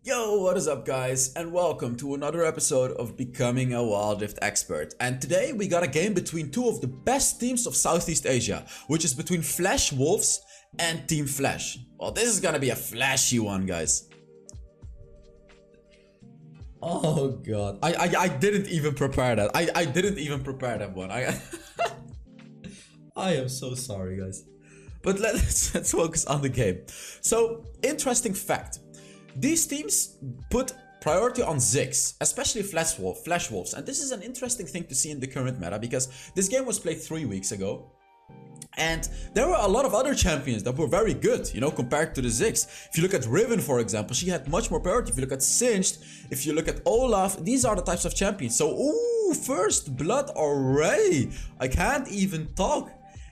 Yo, what is up guys, and welcome to another episode of Becoming a Wild Rift Expert. And today we got a game between two of the best teams of Southeast Asia, which is between Flash Wolves and Team Flash. Well, this is gonna be a flashy one, guys. Oh god, I didn't even prepare that. I didn't even prepare that one. I am so sorry, guys. But let's focus on the game. So, interesting fact. These teams put priority on Ziggs, especially Flash Wolves, and this is an interesting thing to see in the current meta because this game was played 3 weeks ago. And there were a lot of other champions that were very good, you know, compared to the Ziggs. If you look at Riven, for example, she had much more priority. If you look at Singed, if you look at Olaf, these are the types of champions. So, ooh, first blood already. I can't even talk.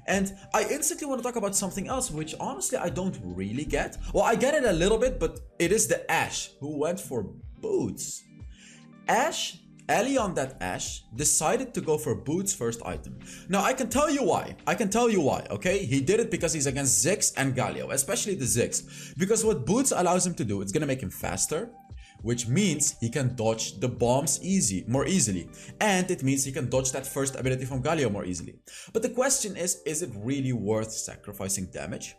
And I instantly want to talk about something else, which honestly I don't really get. Well, I get it a little bit, but it is the Ashe who went for boots. Ellie on that Ashe decided to go for boots first item. Now I can tell you why. Okay? He did it because he's against Ziggs and Galio, especially the Ziggs. Because what boots allows him to do, it's gonna make him faster, which means he can dodge the bombs more easily. And it means he can dodge that first ability from Galio more easily. But the question is it really worth sacrificing damage?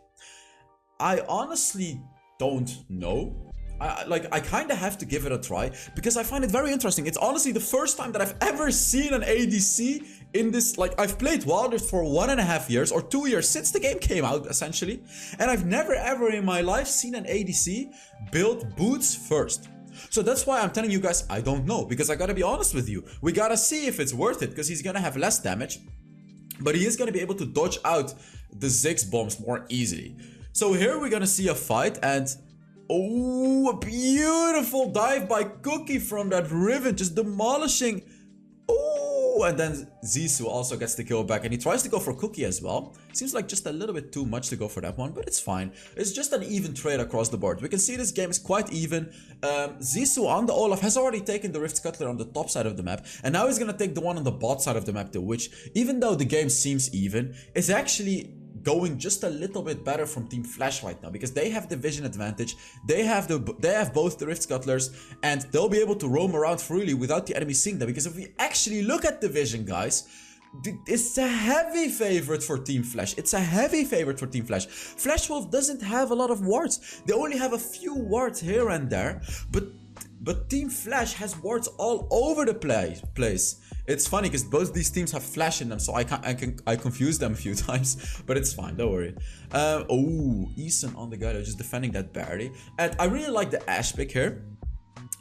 I honestly don't know. I kind of have to give it a try because I find it very interesting. It's honestly the first time that I've ever seen an ADC in this. Like, I've played Wild Rift for 1.5 years or 2 years since the game came out, essentially. And I've never ever in my life seen an ADC build boots first. So that's why I'm telling you guys, I don't know, because I gotta be honest with you. We gotta see if it's worth it, because he's gonna have less damage, but he is gonna be able to dodge out the Ziggs bombs more easily. So here we're gonna see a fight, and oh, a beautiful dive by Cookie from that Riven, just demolishing. Oh, and then Zissou also gets the kill back, and he tries to go for Cookie as well. Seems like just a little bit too much to go for that one, but it's fine. It's just an even trade across the board. We can see this game is quite even. Zissou on the Olaf has already taken the Rift Scuttler on the top side of the map, and now he's gonna take the one on the bot side of the map too, which, even though the game seems even, is actually going just a little bit better from Team Flash right now because they have the vision advantage. They have both the Rift Scuttlers, and they'll be able to roam around freely without the enemy seeing them. Because if we actually look at the vision, guys, it's a heavy favorite for Team Flash. It's a heavy favorite for Team Flash. Flash Wolf doesn't have a lot of wards. They only have a few wards here and there, but Team Flash has wards all over the place. It's funny because both these teams have Flash in them, so I confuse them a few times, but it's fine, don't worry. Oh, Eason on the guy just defending that barely. And I really like the Ashe pick here,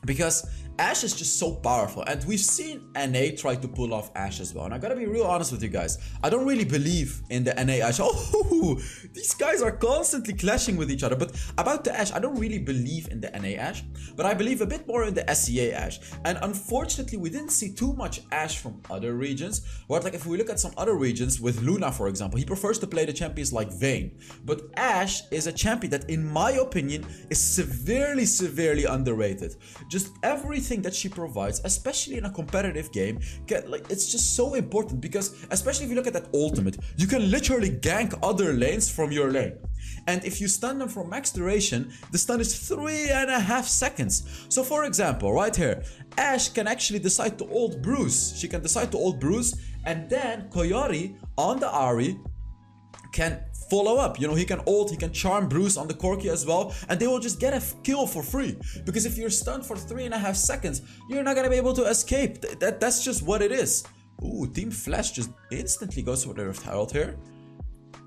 because Ashe is just so powerful, and we've seen NA try to pull off Ashe as well. And I gotta be real honest with you guys, I don't really believe in the NA Ashe. Oh, these guys are constantly clashing with each other. But about the Ashe, I don't really believe in the NA Ashe, but I believe a bit more in the SEA Ashe. And unfortunately, we didn't see too much Ashe from other regions. Where, like, if we look at some other regions, with Luna, for example, he prefers to play the champions like Vayne. But Ashe is a champion that, in my opinion, is severely underrated. Just everything that she provides, especially in a competitive game, it's just so important, because especially if you look at that ultimate, you can literally gank other lanes from your lane. And if you stun them for max duration, the stun is 3.5 seconds. So for example, right here, Ashe can actually decide to ult Bruce. She can decide to ult Bruce, and then Coyote on the Ahri can follow up. You know, he can ult, he can charm Bruce on the Corki as well, and they will just get a kill for free. Because if you're stunned for 3.5 seconds, you're not gonna be able to escape. That's just what it is. Ooh, Team Flash just instantly goes for the Rift Herald here.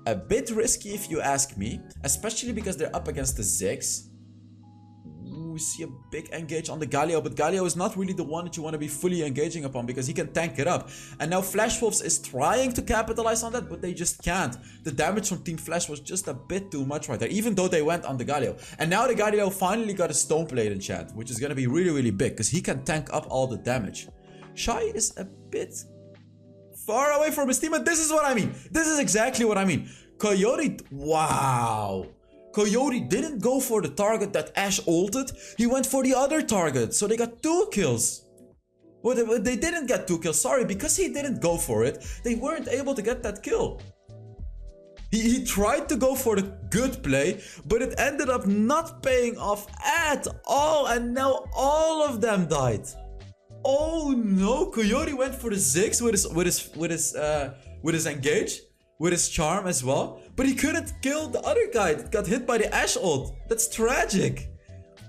A bit risky if you ask me, especially because they're up against the Ziggs. We see a big engage on the Galio, but Galio is not really the one that you want to be fully engaging upon because he can tank it up. And now Flash Wolves is trying to capitalize on that, but they just can't. The damage from Team Flash was just a bit too much right there, even though they went on the Galio. And now the Galio finally got a Stone Blade enchant, which is going to be really big because he can tank up all the damage. Shy is a bit far away from his team, and this is what I mean. This is exactly what I mean. Coyote, wow. Coyote didn't go for the target that Ashe ulted, he went for the other target, so they got 2 kills. Well, they didn't get 2 kills, sorry, because he didn't go for it, they weren't able to get that kill. He tried to go for the good play, but it ended up not paying off at all, and now all of them died. Oh no, Coyote went for the Ziggs with his engage, with his charm as well, but he couldn't kill the other guy that got hit by the Ashe ult. That's tragic.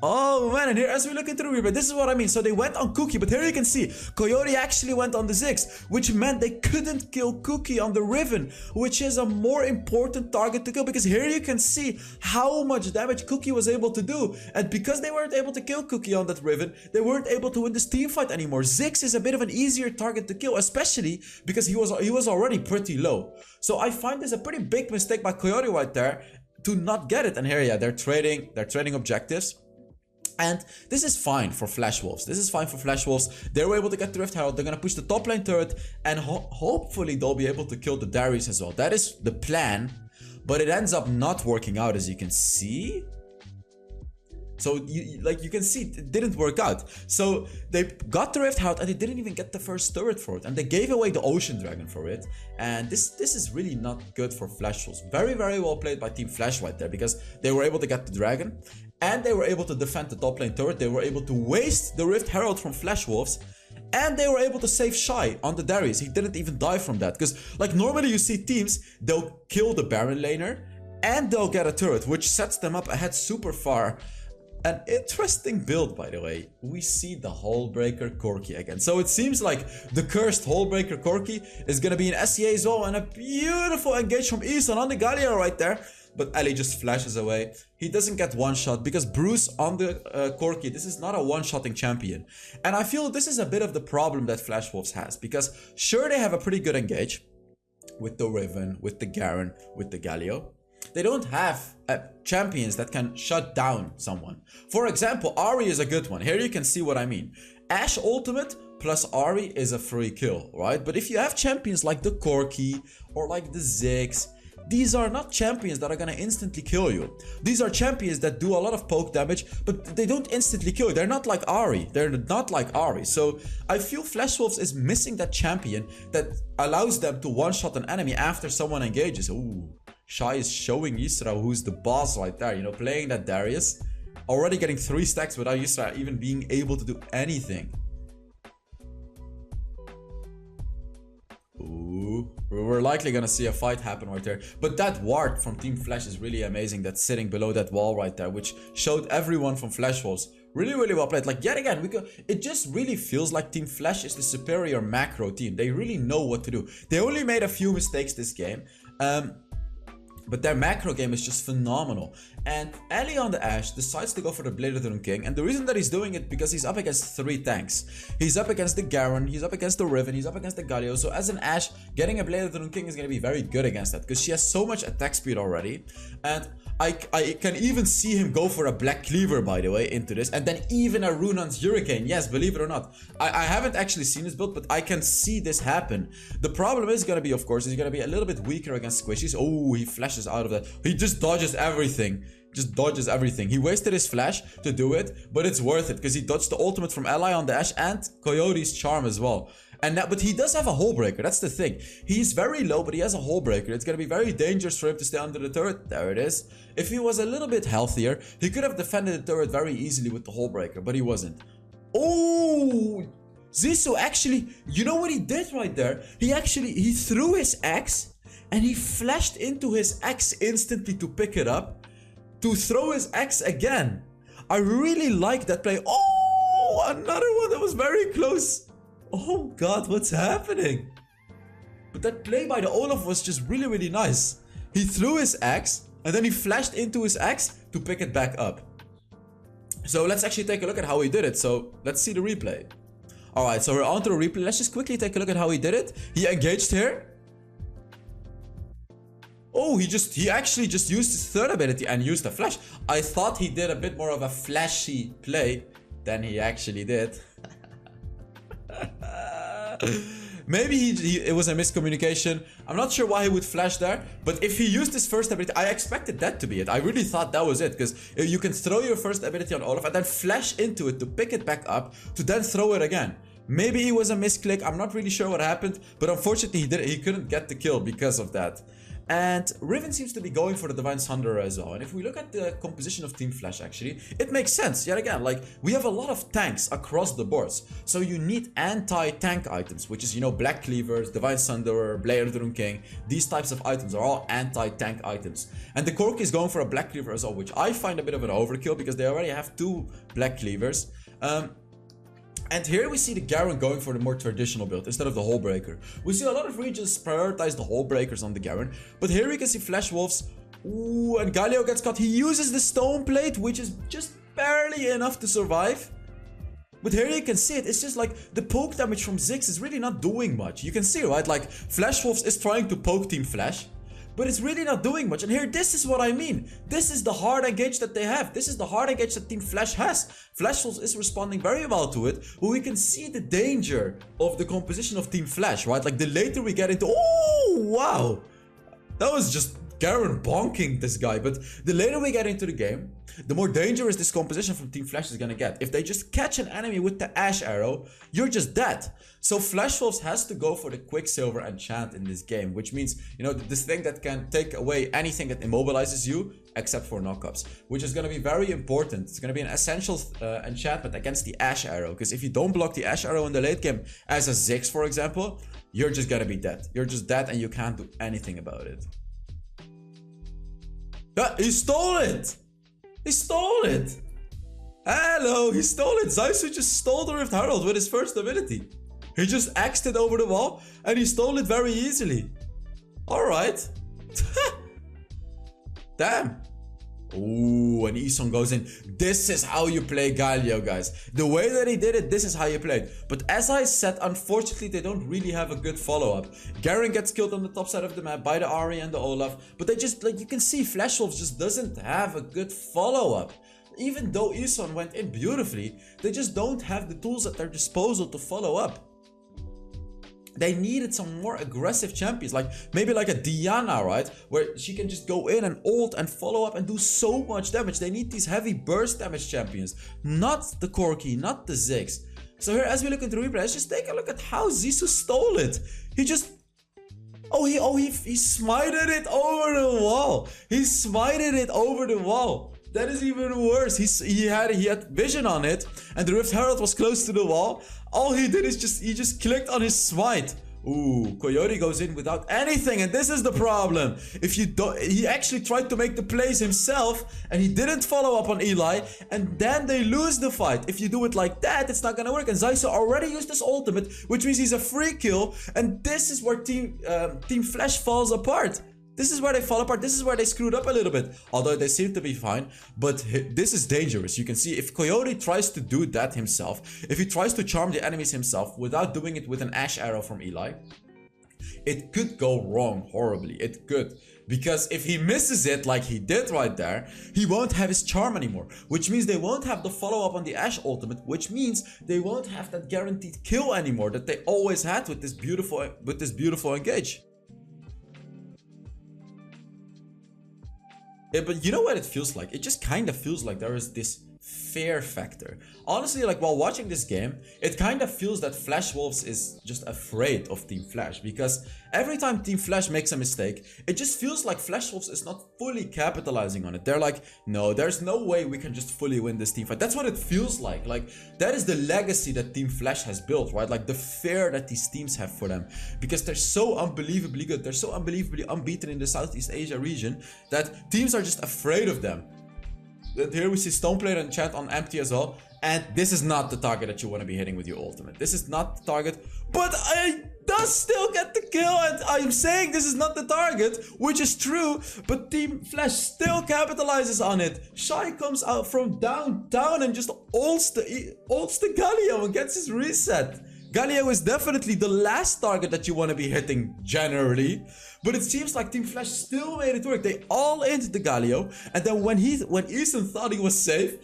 Oh man, and here as we look into the replay, this is what I mean. So they went on Cookie, but here you can see Coyote actually went on the Ziggs, which meant they couldn't kill Cookie on the Riven, which is a more important target to kill, because here you can see how much damage Cookie was able to do. And because they weren't able to kill Cookie on that Riven, they weren't able to win this team fight anymore. Ziggs is a bit of an easier target to kill, especially because he was already pretty low. So I find this a pretty big mistake by Coyote right there to not get it. And here, yeah, they're trading objectives. And this is fine for Flash Wolves. This is fine for Flash Wolves. They were able to get the Rift Herald. They're going to push the top lane turret. And hopefully they'll be able to kill the Darius as well. That is the plan. But it ends up not working out, as you can see. So you can see it didn't work out. So they got the Rift Herald and they didn't even get the first turret for it. And they gave away the Ocean Dragon for it. And this is really not good for Flash Wolves. Very, very well played by Team Flash right there, because they were able to get the dragon. And they were able to defend the top lane turret. They were able to waste the Rift Herald from Flash Wolves. And they were able to save Shy on the Darius. He didn't even die from that. Because like normally you see teams, they'll kill the Baron laner and they'll get a turret, which sets them up ahead super far. An interesting build, by the way. We see the Hullbreaker Corki again. So it seems like the cursed Hullbreaker Corki is going to be an SEA as well. And a beautiful engage from Easton on the Galio right there. But Ali just flashes away. He doesn't get one shot because Bruce on the Corki, this is not a one-shotting champion. And I feel this is a bit of the problem that Flash Wolves has. Because sure, they have a pretty good engage with the Riven, with the Garen, with the Galio. They don't have champions that can shut down someone. For example, Ahri is a good one. Here you can see what I mean. Ashe ultimate plus Ahri is a free kill, right? But if you have champions like the Corki or like the Ziggs, these are not champions that are gonna instantly kill you. These are champions that do a lot of poke damage, but they don't instantly kill you. They're not like Ahri. They're not like Ahri. So I feel Flash Wolves is missing that champion that allows them to one-shot an enemy after someone engages. Ooh. Shy is showing Yisra who's the boss right there, you know, playing that Darius. Already getting 3 stacks without Yisra even being able to do anything. Ooh, we're likely gonna see a fight happen right there. But that ward from Team Flash is really amazing. That's sitting below that wall right there, which showed everyone from Flash Wolves. Really, really well played. Like, yet again, it just really feels like Team Flash is the superior macro team. They really know what to do. They only made a few mistakes this game. But their macro game is just phenomenal. And Ali on the Ashe decides to go for the Blade of the Rune King. And the reason that he's doing it because he's up against 3 tanks. He's up against the Garen, he's up against the Riven, he's up against the Galio. So as an Ashe, getting a Blade of the Rune King is going to be very good against that. Because she has so much attack speed already. And I can even see him go for a Black Cleaver, by the way, into this. And then even a Runan's Hurricane. Yes, believe it or not. I haven't actually seen this build, but I can see this happen. The problem is going to be, of course, he's going to be a little bit weaker against squishies. Oh, he flashes out of that. He just dodges everything. Just dodges everything. He wasted his flash to do it, but it's worth it because he dodged the ultimate from Ally on the Ashe and Coyote's charm as well. And that, but he does have a Hullbreaker. That's the thing. He's very low, but he has a Hullbreaker. It's going to be very dangerous for him to stay under the turret. There it is. If he was a little bit healthier, he could have defended the turret very easily with the Hullbreaker, but he wasn't. Oh, Zissou actually, you know what he did right there? He threw his axe and he flashed into his axe instantly to pick it up, to throw his axe again. I really like that play. Oh, another one that was very close. Oh god, what's happening? But that play by the Olaf was just really, really nice. He threw his axe and then he flashed into his axe to pick it back up. So let's actually take a look at how he did it. So let's see the replay. Alright, so we're on to the replay. Let's just quickly take a look at how he did it. He engaged here. Oh, he actually just used his third ability and used a flash. I thought he did a bit more of a flashy play than he actually did. Maybe it was a miscommunication. I'm not sure why he would flash there, but if he used his first ability, I expected that to be it. I really thought that was it, because you can throw your first ability on Olaf and then flash into it to pick it back up to then throw it again. Maybe it was a misclick. I'm not really sure what happened, but unfortunately he couldn't get the kill because of that. And Riven seems to be going for the Divine Thunderer as well. And if we look at the composition of Team Flash, actually, it makes sense. Yet again, like, we have a lot of tanks across the boards. So you need anti-tank items, which is, you know, Black Cleavers, Divine Thunderer, Blair Drone King. These types of items are all anti-tank items. And the Corki is going for a Black Cleaver as well, which I find a bit of an overkill because they already have 2 Black Cleavers. And here we see the Garen going for the more traditional build instead of the Hullbreaker. We see a lot of regions prioritize the Hullbreakers on the Garen. But here we can see Flash Wolves. Ooh, and Galio gets caught. He uses the Stone Plate, which is just barely enough to survive. But here you can see it. It's just like the poke damage from Ziggs is really not doing much. You can see, right? Like, Flash Wolves is trying to poke Team Flash, but it's really not doing much. And here, this is what I mean. This is the hard engage that they have. This is the hard engage that Team Flash has. Flash Wolves is responding very well to it, but we can see the danger of the composition of Team Flash, right? Like, the later we get into... Oh, wow. That was just Garen bonking this guy. But the later we get into the game, the more dangerous this composition from Team Flash is gonna get. If they just catch an enemy with the Ash Arrow, you're just dead. So Flash Wolves has to go for the Quicksilver enchant in this game, which means, you know, this thing that can take away anything that immobilizes you, except for knockups, which is going to be very important. It's going to be an essential enchantment against the Ash Arrow, because if you don't block the Ash Arrow in the late game as a Ziggs, for example, you're just going to be dead. You're just dead and you can't do anything about it. Yeah, he stole it! He stole it! Hello, he stole it! Zaisu just stole the Rift Herald with his first ability. He just axed it over the wall and he stole it very easily. Alright. Damn. Ooh, and Eson goes in. This is how you play Galio, guys. The way that he did it, this is how you play it. But as I said, unfortunately, they don't really have a good follow-up. Garen gets killed on the top side of the map by the Ahri and the Olaf. But they just, like, you can see, Flash Wolves just doesn't have a good follow-up. Even though Eson went in beautifully, they just don't have the tools at their disposal to follow up. They needed some more aggressive champions, like maybe like a Diana, right? Where she can just go in and ult and follow up and do so much damage. They need these heavy burst damage champions, not the Corki, not the Ziggs. So here, as we look into replay, let's just take a look at how Zissou stole it. He just... he smited it over the wall. He smited it over the wall. That is even worse. He had vision on it, and the Rift Herald was close to the wall. All he did is he just clicked on his smite. Ooh, Coyote goes in without anything, and this is the problem. If you don't, he actually tried to make the plays himself, and he didn't follow up on Eli, and then they lose the fight. If you do it like that, it's not gonna work. And Zaisu already used his ultimate, which means he's a free kill, and this is where Team Flash falls apart. This is where they fall apart. This is where they screwed up a little bit. Although they seem to be fine. But this is dangerous. You can see if Coyote tries to do that himself, if he tries to charm the enemies himself without doing it with an Ash Arrow from Eli, it could go wrong horribly. It could. Because if he misses it like he did right there, he won't have his charm anymore. Which means they won't have the follow-up on the Ash ultimate. Which means they won't have that guaranteed kill anymore that they always had with this beautiful engage. Yeah, but you know what it feels like? It just kind of feels like there is this fear factor. Honestly, like while watching this game, it kind of feels that Flash Wolves is just afraid of Team Flash, because every time Team Flash makes a mistake, it just feels like Flash Wolves is not fully capitalizing on it. They're like, no, there's no way we can just fully win this team fight. That's what it feels like. Like, that is the legacy that Team Flash has built, right? Like the fear that these teams have for them, because they're so unbelievably good. They're so unbelievably unbeaten in the Southeast Asia region that teams are just afraid of them. Here we see Stoneplate and Chat on empty as well. And this is not the target that you want to be hitting with your ultimate. This is not the target. But I does still get the kill. And I'm saying this is not the target, which is true. But Team Flash still capitalizes on it. Shai comes out from downtown and just ults the Galio and gets his reset. Galio is definitely the last target that you want to be hitting generally. But it seems like Team Flash still made it work. They all into the Galio. And then when Eason thought he was safe,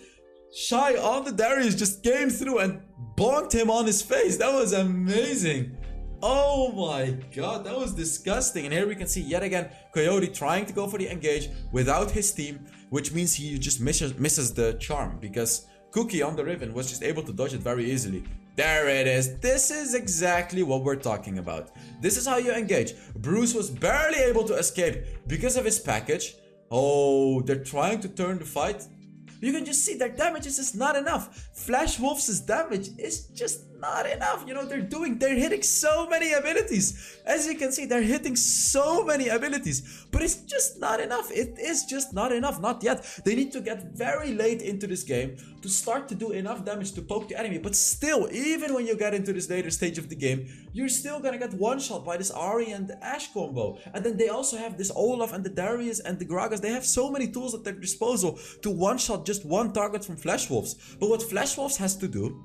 Shai on the Darius just came through and bonked him on his face. That was amazing. Oh my god, that was disgusting. And here we can see yet again Coyote trying to go for the engage without his team, which means he just misses the charm, because Cookie on the Riven was just able to dodge it very easily. There it is. This is exactly what we're talking about. This is how you engage. Bruce was barely able to escape because of his package. Oh, they're trying to turn the fight. You can just see their damage is just not enough. Flash Wolves' damage is just not enough. You know, they're hitting so many abilities. As you can see, they're hitting so many abilities, but it's just not enough. It is just not enough, not yet. They need to get very late into this game to start to do enough damage to poke the enemy. But still, even when you get into this later stage of the game, you're still gonna get one shot by this Ahri and the Ashe combo. And then they also have this Olaf and the Darius and the Gragas. They have so many tools at their disposal to one shot just one target from Flash Wolves. But what Flash Wolves has to do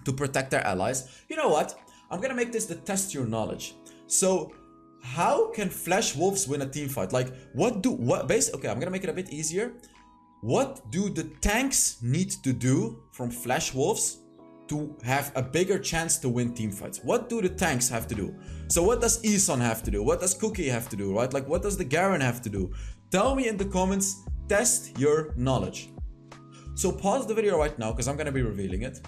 to protect their allies, you know what? I'm gonna make this the test your knowledge. So how can Flash Wolves win a team fight? Like okay, I'm gonna make it a bit easier. What do the tanks need to do from Flash Wolves to have a bigger chance to win team fights? What do the tanks have to do? So what does Eson have to do? What does Cookie have to do, right? Like what does the Garen have to do? Tell me in the comments, test your knowledge. So pause the video right now because I'm gonna be revealing it.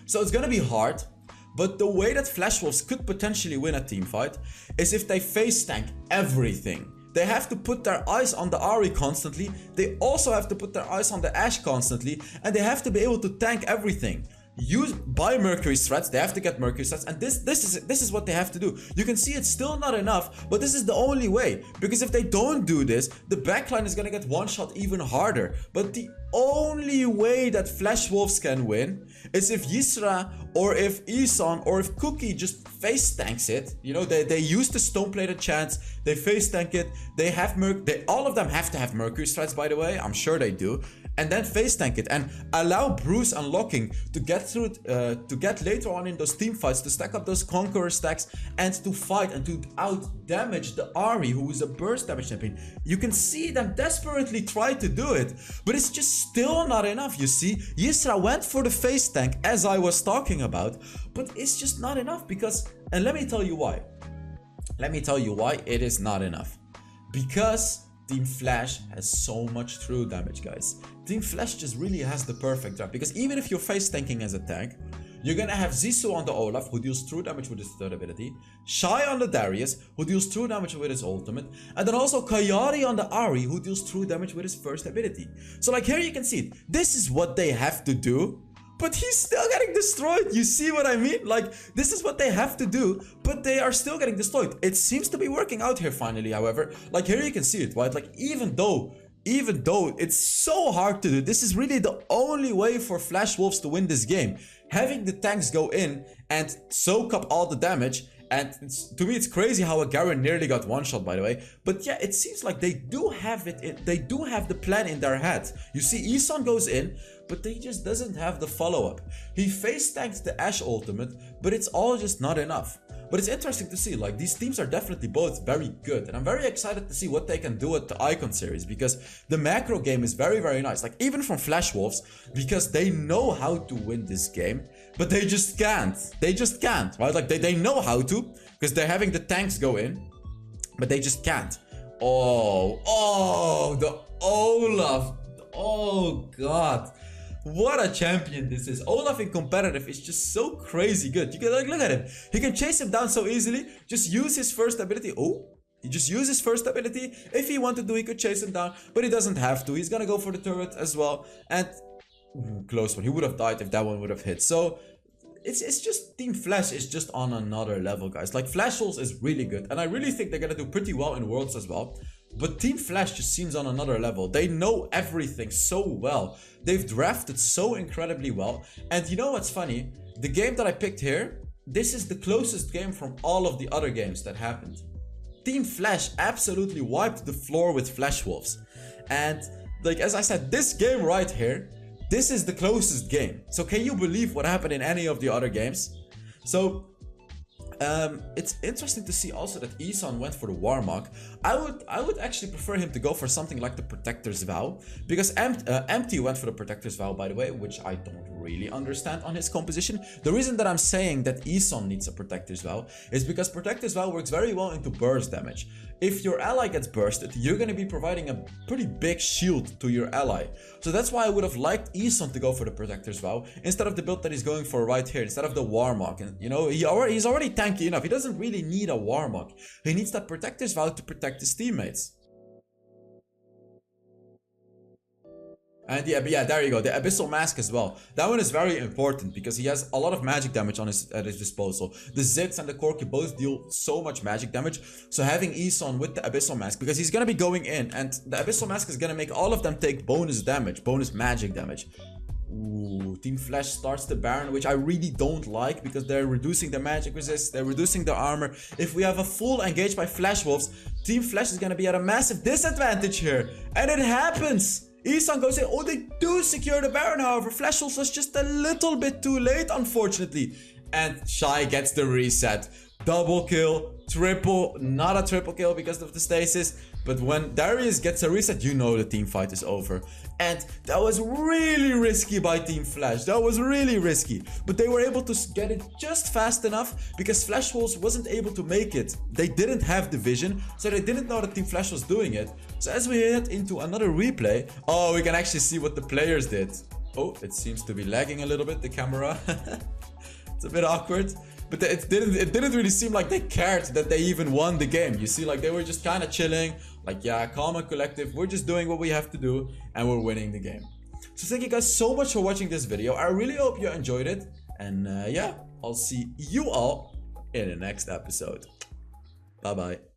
So it's gonna be hard, but the way that Flash Wolves could potentially win a team fight is if they face tank everything. They have to put their eyes on the Ahri constantly, they also have to put their eyes on the Ashe constantly, and they have to be able to tank everything. Buy Mercury threats, they have to get Mercury threats, and this is what they have to do. You can see it's still not enough, but this is the only way, because if they don't do this, the backline is gonna get one shot even harder. But the only way that Flash Wolves can win is if Yisra or if Eson or if Cookie just face tanks it. You know, they use the stone plated chance, they face tank it, they have all of them have to have Mercury threats, by the way, I'm sure they do. And then face tank it and allow Bruce unlocking to get through to get later on in those team fights, to stack up those Conqueror stacks and to fight and to out damage the Ahri, who is a burst damage champion. You can see them desperately try to do it, but it's just still not enough. You see, Yisra went for the face tank as I was talking about, but it's just not enough because, and let me tell you why. Let me tell you why it is not enough. Because Team Flash has so much true damage, guys. Team Flash just really has the perfect draft, because even if you're face tanking as a tank, you're gonna have Zissou on the Olaf, who deals true damage with his third ability, Shy on the Darius, who deals true damage with his ultimate, and then also Kayari on the Ahri, who deals true damage with his first ability. So like here you can see it. This is what they have to do, but he's still getting destroyed. You see what I mean? Like, this is what they have to do, but they are still getting destroyed. It seems to be working out here finally, however. Like, here you can see it, right? Like, even though it's so hard to do, this is really the only way for Flash Wolves to win this game. Having the tanks go in and soak up all the damage. And to me, it's crazy how a Garen nearly got one shot, by the way. But yeah, it seems like they do have they do have the plan in their head. You see, Eson goes in, but he just doesn't have the follow-up. He face tanks the Ashe ultimate, but it's all just not enough. But it's interesting to see, like, these teams are definitely both very good. And I'm very excited to see what they can do at the Icon series, because the macro game is very, very nice. Like, even from Flash Wolves, because they know how to win this game, but they just can't. They just can't, right? Like, they know how to, because they're having the tanks go in, but they just can't. Oh, the Olaf. Oh, God. What a champion this is. Olaf in competitive is just so crazy good. You can, like, look at him. He can chase him down so easily. Just use his first ability. Oh, he just used his first ability. If he wanted to, he could chase him down, but he doesn't have to. He's gonna go for the turret as well. And close one. He would have died if that one would have hit. So it's just Team Flash is just on another level, guys. Like, Flash Wolves is really good, and I really think they're gonna do pretty well in Worlds as well. But Team Flash just seems on another level. They know everything so well. They've drafted so incredibly well. And you know what's funny? The game that I picked here, this is the closest game from all of the other games that happened. Team Flash absolutely wiped the floor with Flash Wolves. And like, as I said, this game right here, this is the closest game. So can you believe what happened in any of the other games? So it's interesting to see also that Eson went for the Warmog. I would actually prefer him to go for something like the Protector's Vow, because Empty went for the Protector's Vow, by the way, which I don't really understand on his composition. The reason that I'm saying that Eson needs a Protector's Vow is because Protector's Vow works very well into burst damage. If your ally gets bursted, you're going to be providing a pretty big shield to your ally. So that's why I would have liked Eson to go for the Protector's Vow instead of the build that he's going for right here, instead of the Warmog. And you know, he's already tanky enough. He doesn't really need a Warmog. He needs that Protector's Vow to protect his teammates. And yeah, but yeah, there you go. The Abyssal Mask as well. That one is very important because he has a lot of magic damage at his disposal. The Zits and the Corki both deal so much magic damage. So having Eson with the Abyssal Mask, because he's going to be going in, and the Abyssal Mask is going to make all of them take bonus damage, bonus magic damage. Ooh, Team Flash starts the Baron, which I really don't like because they're reducing their magic resist, they're reducing their armor. If we have a full engage by Flash Wolves, Team Flash is going to be at a massive disadvantage here. And it happens! Eson goes in. Oh, they do secure the Baron, however. Flash Wolves was just a little bit too late, unfortunately. And Shy gets the reset. Double kill, triple, not a triple kill because of the stasis. But when Darius gets a reset, you know the team fight is over. And that was really risky by Team Flash. That was really risky. But they were able to get it just fast enough because Flash Wolves wasn't able to make it. They didn't have the vision, so they didn't know that Team Flash was doing it. So as we head into another replay, oh, we can actually see what the players did. Oh, it seems to be lagging a little bit, the camera. It's a bit awkward. But it didn't really seem like they cared that they even won the game. You see, like they were just kind of chilling. Like, yeah, calm and collective. We're just doing what we have to do and we're winning the game. So thank you guys so much for watching this video. I really hope you enjoyed it. And yeah, I'll see you all in the next episode. Bye-bye.